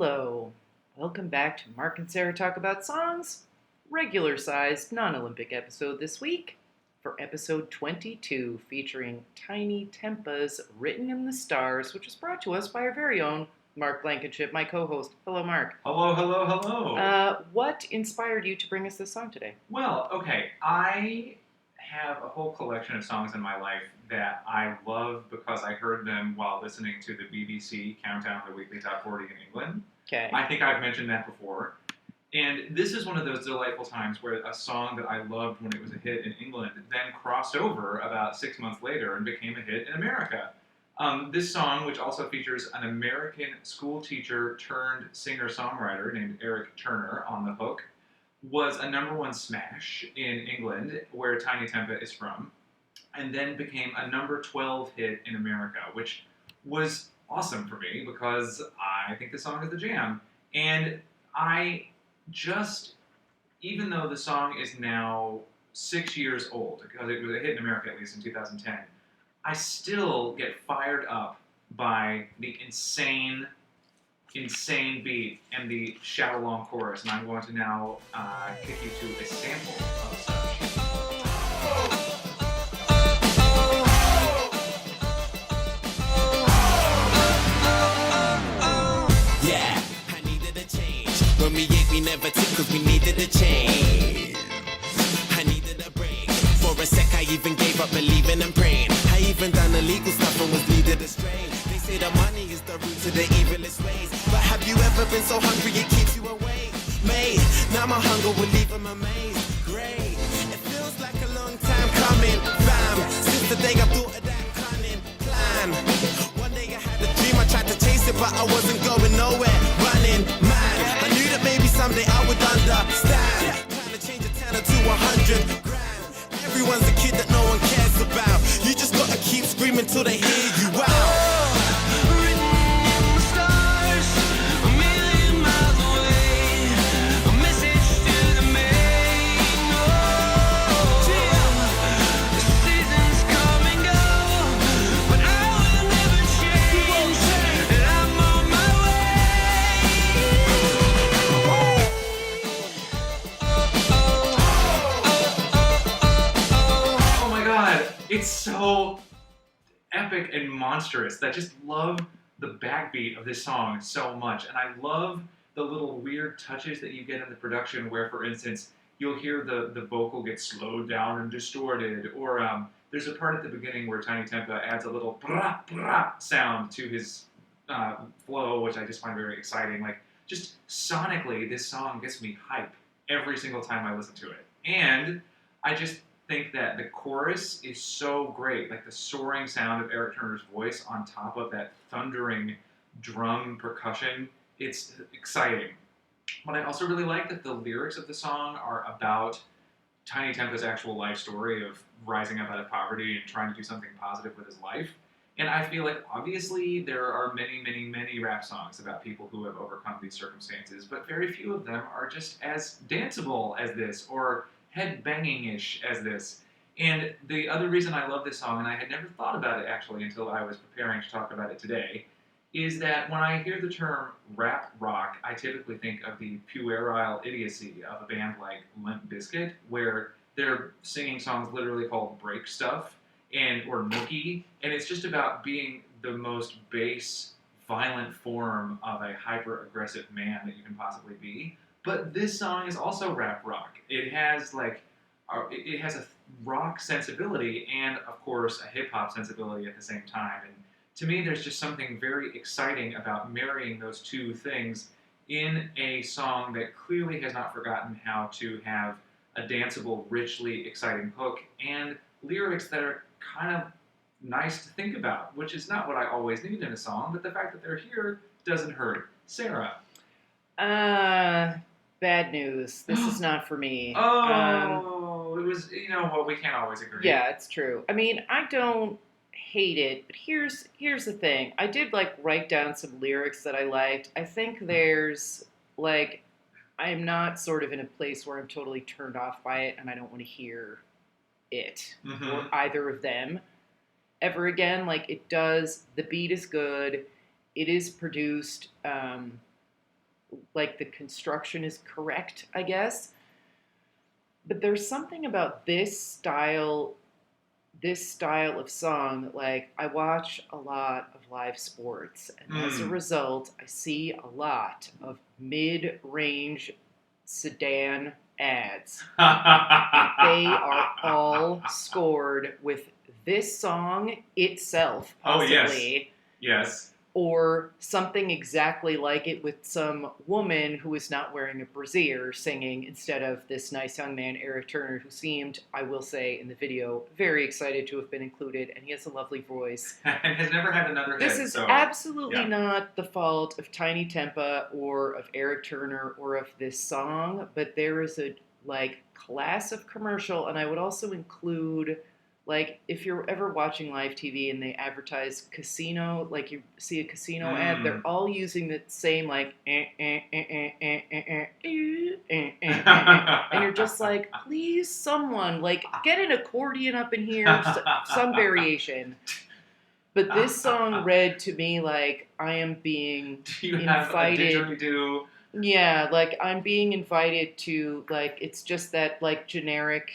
Hello. Welcome back to Mark and Sarah Talk About Songs, regular sized non-Olympic episode this week for episode 22 featuring Tinie Tempah's Written in the Stars, which is brought to us by our very own Mark Blankenship, my co-host. Hello, Mark. Hello. What inspired you to bring us this song today? Well, okay, I have a whole collection of songs in my life that I love because I heard them while listening to the BBC Countdown the Weekly Top 40 in England. Okay. I think I've mentioned that before. And this is one of those delightful times where a song that I loved when it was a hit in England then crossed over about 6 months later and became a hit in America. This song, which also features an American school teacher turned singer-songwriter named Eric Turner on the hook, was a number one smash in England, where Tinie Tempah is from, and then became a number 12 hit in America, which was awesome for me because I think the song is the jam. And I just, even though the song is now 6 years old, because it was a hit in America at least in 2010, I still get fired up by the insane beat and the shout-along chorus, and I'm going to now kick you to a sample of such. Yeah, I needed a change. When we ate, we never took, cause we needed a change. I needed a break. For a sec, I even gave up believing and praying. I even done illegal stuff and was needed a strain. They say that money is the root to the evilest ways. But have you ever been so hungry it keeps you awake? Mate, now my hunger will leave them amazed. Great, it feels like a long time coming. Bam, since the day I thought of that cunning plan. One day I had a dream, I tried to chase it, but I wasn't going nowhere. Running mad, I knew that maybe someday I would understand. Trying to change a 10 to 100 grand. Everyone's a kid that no one cares about. You just gotta keep screaming till they hear you out. It's so epic and monstrous. I just love the backbeat of this song so much. And I love the little weird touches that you get in the production where, for instance, you'll hear the vocal get slowed down and distorted. Or there's a part at the beginning where Tinie Tempah adds a little brah, brah sound to his flow, which I just find very exciting. Like, just sonically, this song gets me hype every single time I listen to it. And I just think that the chorus is so great, like the soaring sound of Eric Turner's voice on top of that thundering drum percussion. It's exciting. But I also really like that the lyrics of the song are about Tinie Tempah's actual life story of rising up out of poverty and trying to do something positive with his life. And I feel like obviously there are many rap songs about people who have overcome these circumstances, but very few of them are just as danceable as this or head-banging-ish as this. And the other reason I love this song, and I had never thought about it actually until I was preparing to talk about it today, is that when I hear the term rap rock, I typically think of the puerile idiocy of a band like Limp Bizkit, where they're singing songs literally called break stuff or nookie, and it's just about being the most base, violent form of a hyper-aggressive man that you can possibly be. But this song is also rap rock. It has a rock sensibility and, of course, a hip-hop sensibility at the same time. And to me, there's just something very exciting about marrying those two things in a song that clearly has not forgotten how to have a danceable, richly exciting hook and lyrics that are kind of nice to think about, which is not what I always need in a song, but the fact that they're here doesn't hurt. Sarah. Bad news. This is not for me. It was, we can't always agree. Yeah, it's true. I mean, I don't hate it, but here's the thing. I did, write down some lyrics that I liked. I think there's, I'm not sort of in a place where I'm totally turned off by it, and I don't want to hear it, or either of them, ever again. The beat is good. It is produced like the construction is correct, I guess. But there's something about this style of song, like I watch a lot of live sports, and as a result, I see a lot of mid-range sedan ads. They are all scored with this song itself, possibly. Yes. Or something exactly like it with some woman who is not wearing a brassiere singing instead of this nice young man, Eric Turner, who seemed, I will say, in the video, very excited to have been included, and he has a lovely voice. And has never had another hit. This is absolutely not the fault of Tinie Tempah or of Eric Turner or of this song, but there is a, like, class of commercial, and I would also include... Like, if you're ever watching live TV and they advertise casino, like you see a casino ad, they're all using the same, like, and you're just like, please, someone, like, get an accordion up in here, some variation. But this song read to me like I am being invited. Yeah, like, I'm being invited to, like, it's just that, like, generic...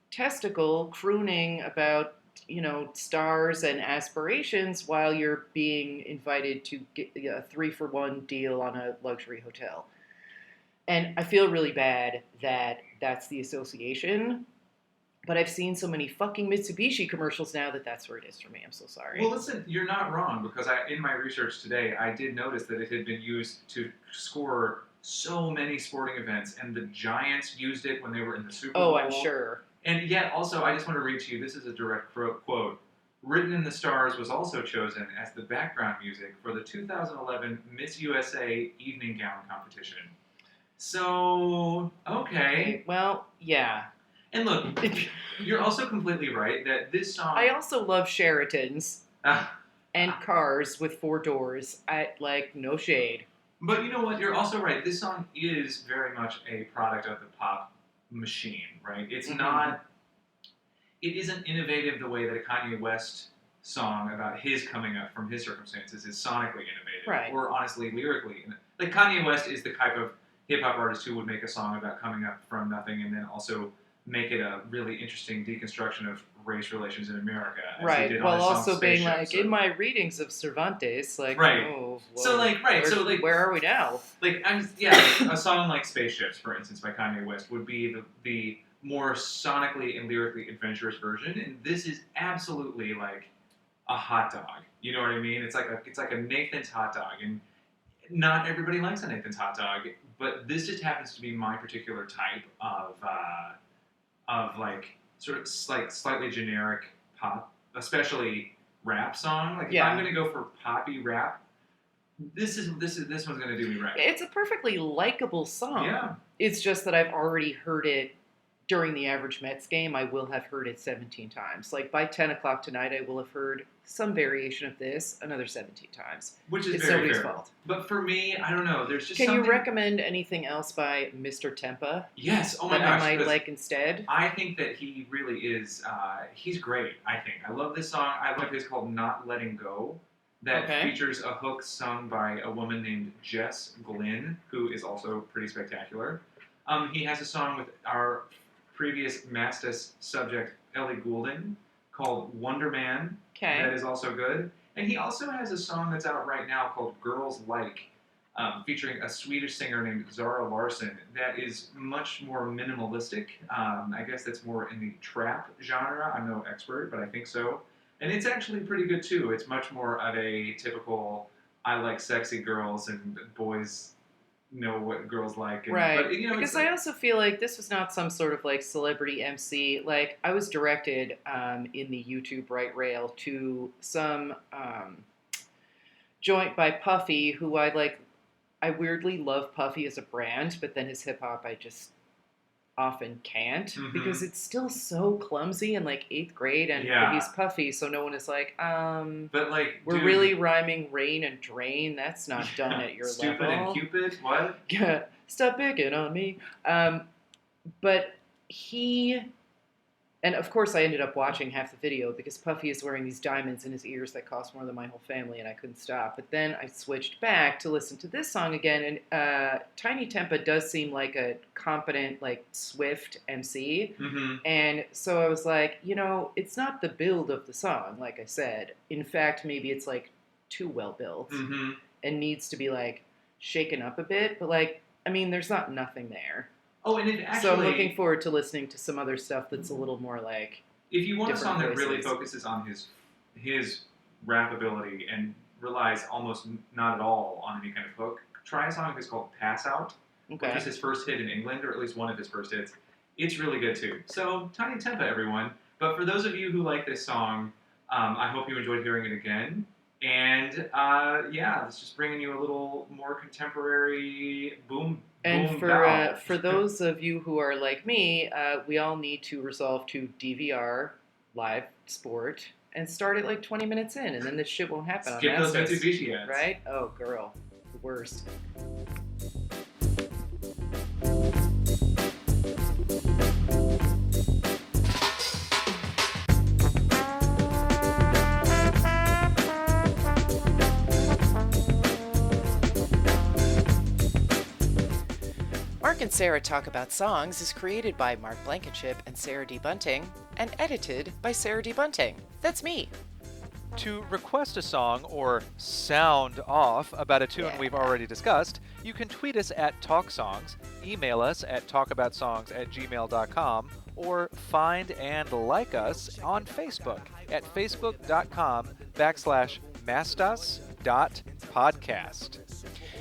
testicle crooning about, you know, stars and aspirations while you're being invited to get a 3-for-1 deal on a luxury hotel. And I feel really bad that that's the association, but I've seen so many fucking Mitsubishi commercials now that that's where it is for me. I'm so sorry. Well, listen, you're not wrong, because in my research today, I did notice that it had been used to score so many sporting events, and the Giants used it when they were in the Super Bowl. Oh, I'm sure. And yet, also, I just want to read to you, this is a direct quote. Written in the Stars was also chosen as the background music for the 2011 Miss USA Evening Gown Competition. So, okay. Well, yeah. And look, you're also completely right that this song... I also love Sheratons and cars with 4 doors. No shade. But you know what? You're also right. This song is very much a product of the pop machine, right? It's not... It isn't innovative the way that a Kanye West song about his coming up from his circumstances is sonically innovative. Right. Or honestly, lyrically. Like, Kanye West is the type of hip-hop artist who would make a song about coming up from nothing and then also make it a really interesting deconstruction of race relations in America. Right, while also being like, in my readings of Cervantes, like, right. Oh, well, so, like, right, where are we now? Like, a song like Spaceships, for instance, by Kanye West, would be the more sonically and lyrically adventurous version, and this is absolutely like a hot dog. You know what I mean? It's like a Nathan's hot dog, and not everybody likes a Nathan's hot dog, but this just happens to be my particular type of like sort of like slightly generic pop, especially rap song. Like, if I'm gonna go for poppy rap, this one's gonna do me right. It's a perfectly likable song. Yeah. It's just that I've already heard it during the average Mets game. I will have heard it 17 times. Like, by 10 o'clock tonight, I will have heard some variation of this another 17 times. Which is it's very nobody's fair. fault. But for me, I don't know. There's just Can something... you recommend anything else by Mr. Tempah? Yes. Oh my gosh. That I might like instead? I think that he really is... he's great, I think. I love this song. I love his called Not Letting Go. That features a hook sung by a woman named Jess Glynn, who is also pretty spectacular. He has a song with our previous Mastis subject, Ellie Goulding, called Wonder Man. Okay. That is also good. And he also has a song that's out right now called Girls Like, featuring a Swedish singer named Zara Larsson that is much more minimalistic. I guess that's more in the trap genre. I'm no expert, but I think so. And it's actually pretty good too. It's much more of a typical, I like sexy girls and boys know what girls like. And, right. But, you know, because I also feel like this was not some sort of like celebrity MC. Like, I was directed in the YouTube right rail to some joint by Puffy, who I weirdly love Puffy as a brand, but then his hip hop I just often can't because it's still so clumsy in like 8th grade, and he's Puffy, so no one is like, but like, we're really rhyming rain and drain. That's not done at your Stupid level. Stupid and Cupid? What? Stop picking on me. But he And of course, I ended up watching half the video because Puffy is wearing these diamonds in his ears that cost more than my whole family, and I couldn't stop. But then I switched back to listen to this song again, and Tinie Tempah does seem like a competent, like, swift MC. Mm-hmm. And so I was like, it's not the build of the song, like I said. In fact, maybe it's, like, too well built Mm-hmm. and needs to be, like, shaken up a bit. But, like, I mean, there's not nothing there. Oh, and it actually... So I'm looking forward to listening to some other stuff that's a little more like... If you want a different song that really voices. focuses on his rap ability and relies almost not at all on any kind of hook, try a song that's called Pass Out, which was his first hit in England, or at least one of his first hits. It's really good too. So, Tinie Tempah, everyone. But for those of you who like this song, I hope you enjoyed hearing it again. And it's just bringing you a little more contemporary boom. And bow. for those of you who are like me, we all need to resolve to DVR live sport and start it like 20 minutes in, and then this shit won't happen. Skip on those Masters, Mitsubishi ads. right? Oh, girl, the worst. Mark and Sarah Talk About Songs is created by Mark Blankenship and Sarah D. Bunting, and edited by Sarah D. Bunting. That's me. To request a song or sound off about a tune we've already discussed, you can tweet us at TalkSongs, email us at talkaboutsongs@gmail.com, or find and like us on Facebook at facebook.com/mastas.podcast.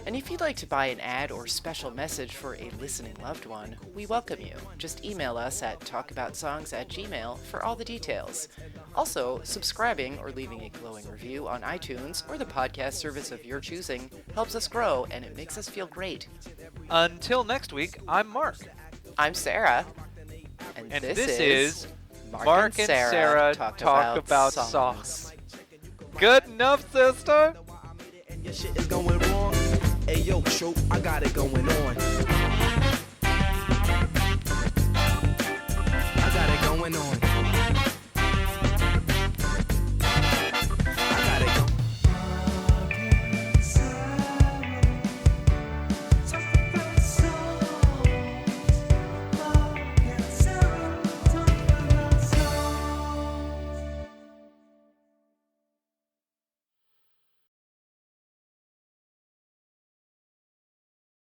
And if you'd like to buy an ad or special message for a listening loved one, we welcome you. Just email us at talkaboutsongs@gmail for all the details. Also, subscribing or leaving a glowing review on iTunes or the podcast service of your choosing helps us grow, and it makes us feel great. Until next week, I'm Mark. I'm Sarah. And this is Mark and Sarah Talk About Songs. Good enough, sister? And your shit is going wrong. Hey yo, show, I got it going on. I got it going on.